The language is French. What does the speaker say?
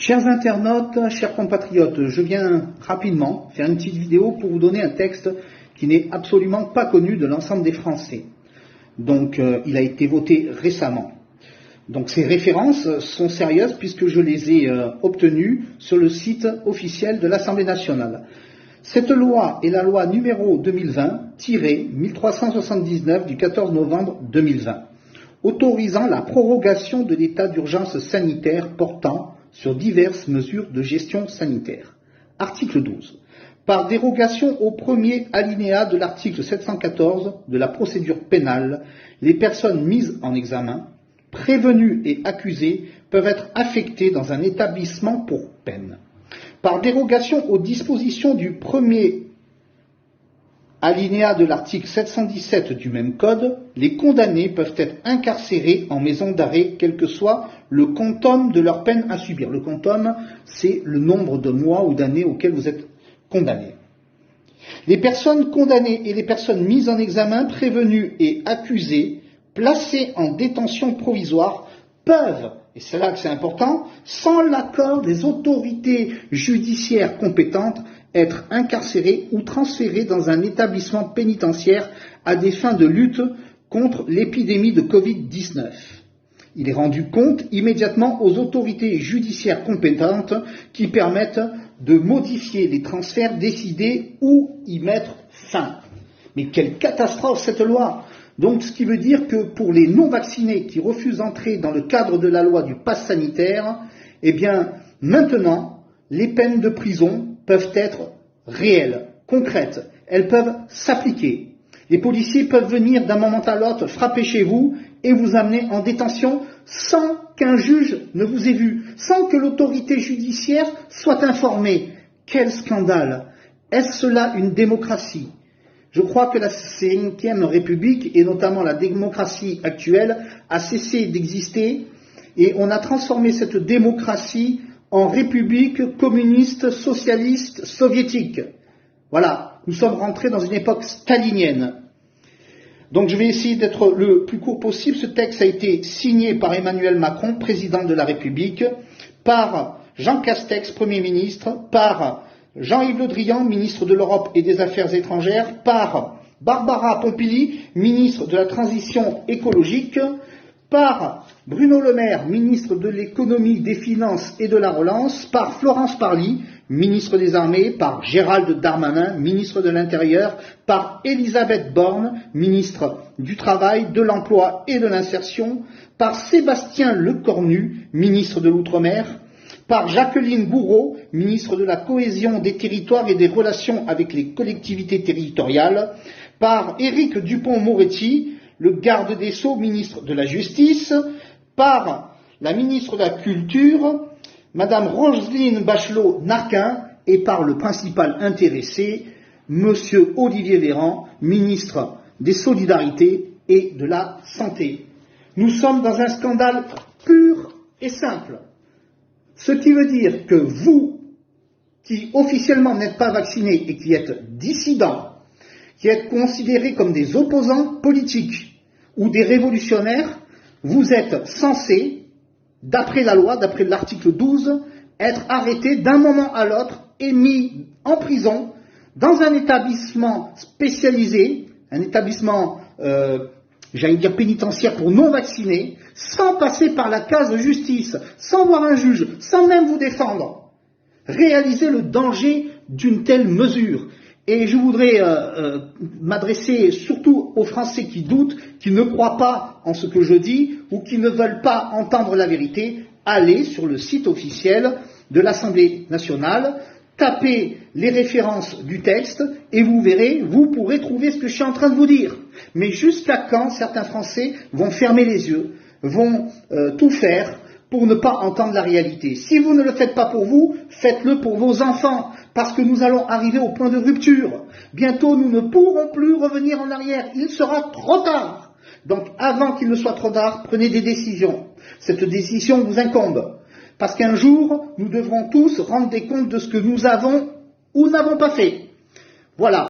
Chers internautes, chers compatriotes, je viens rapidement faire une petite vidéo pour vous donner un texte qui n'est absolument pas connu de l'ensemble des Français. Donc, il a été voté récemment. Donc, ces références sont sérieuses puisque je les ai obtenues sur le site officiel de l'Assemblée nationale. Cette loi est la loi numéro 2020-1379 du 14 novembre 2020, autorisant la prorogation de l'état d'urgence sanitaire portant sur diverses mesures de gestion sanitaire. Article 12. Par dérogation au premier alinéa de l'article 714 de la procédure pénale, les personnes mises en examen, prévenues et accusées peuvent être affectées dans un établissement pour peine. Par dérogation aux dispositions du premier alinéa de l'article 717 du même code, les condamnés peuvent être incarcérés en maison d'arrêt, quel que soit le quantum de leur peine à subir. Le quantum, c'est le nombre de mois ou d'années auxquels vous êtes condamnés. Les personnes condamnées et les personnes mises en examen, prévenues et accusées, placées en détention provisoire, peuvent, et c'est là que c'est important, sans l'accord des autorités judiciaires compétentes, être incarcérés ou transférés dans un établissement pénitentiaire à des fins de lutte contre l'épidémie de Covid-19. Il est rendu compte immédiatement aux autorités judiciaires compétentes qui permettent de modifier les transferts décidés ou y mettre fin. Mais quelle catastrophe cette loi! Donc ce qui veut dire que pour les non-vaccinés qui refusent d'entrer dans le cadre de la loi du pass sanitaire, eh bien maintenant les peines de prison peuvent être réelles, concrètes, elles peuvent s'appliquer. Les policiers peuvent venir d'un moment à l'autre frapper chez vous et vous amener en détention sans qu'un juge ne vous ait vu, sans que l'autorité judiciaire soit informée. Quel scandale! Est-ce là une démocratie? Je crois que la Ve République, et notamment la démocratie actuelle, a cessé d'exister et on a transformé cette démocratie en république communiste, socialiste, soviétique. Voilà, nous sommes rentrés dans une époque stalinienne. Donc je vais essayer d'être le plus court possible. Ce texte a été signé par Emmanuel Macron, président de la République, par Jean Castex, Premier ministre, par Jean-Yves Le Drian, ministre de l'Europe et des Affaires étrangères, par Barbara Pompili, ministre de la Transition écologique, par Bruno Le Maire, ministre de l'Économie, des Finances et de la Relance, par Florence Parly, ministre des Armées, par Gérald Darmanin, ministre de l'Intérieur, par Elisabeth Borne, ministre du Travail, de l'Emploi et de l'Insertion, par Sébastien Lecornu, ministre de l'Outre-mer, par Jacqueline Gourault, ministre de la Cohésion des territoires et des relations avec les collectivités territoriales, par Éric Dupond-Moretti, le garde des Sceaux, ministre de la Justice, par la ministre de la Culture, Madame Roselyne Bachelot-Narquin, et par le principal intéressé, Monsieur Olivier Véran, ministre des Solidarités et de la Santé. Nous sommes dans un scandale pur et simple. Ce qui veut dire que vous, qui officiellement n'êtes pas vaccinés et qui êtes dissidents, qui êtes considérés comme des opposants politiques ou des révolutionnaires, vous êtes censés, d'après la loi, d'après l'article 12, être arrêtés d'un moment à l'autre et mis en prison dans un établissement spécialisé, un établissement, j'allais dire pénitentiaire pour non-vaccinés, sans passer par la case de justice, sans voir un juge, sans même vous défendre. Réalisez le danger d'une telle mesure. Et je voudrais m'adresser surtout aux Français qui doutent, qui ne croient pas en ce que je dis ou qui ne veulent pas entendre la vérité. Allez sur le site officiel de l'Assemblée nationale, tapez les références du texte et vous verrez, vous pourrez trouver ce que je suis en train de vous dire. Mais jusqu'à quand certains Français vont fermer les yeux, vont tout faire pour ne pas entendre la réalité? Si vous ne le faites pas pour vous, faites-le pour vos enfants, parce que nous allons arriver au point de rupture. Bientôt, nous ne pourrons plus revenir en arrière. Il sera trop tard. Donc, avant qu'il ne soit trop tard, prenez des décisions. Cette décision vous incombe. Parce qu'un jour, nous devrons tous rendre des comptes de ce que nous avons ou n'avons pas fait. Voilà.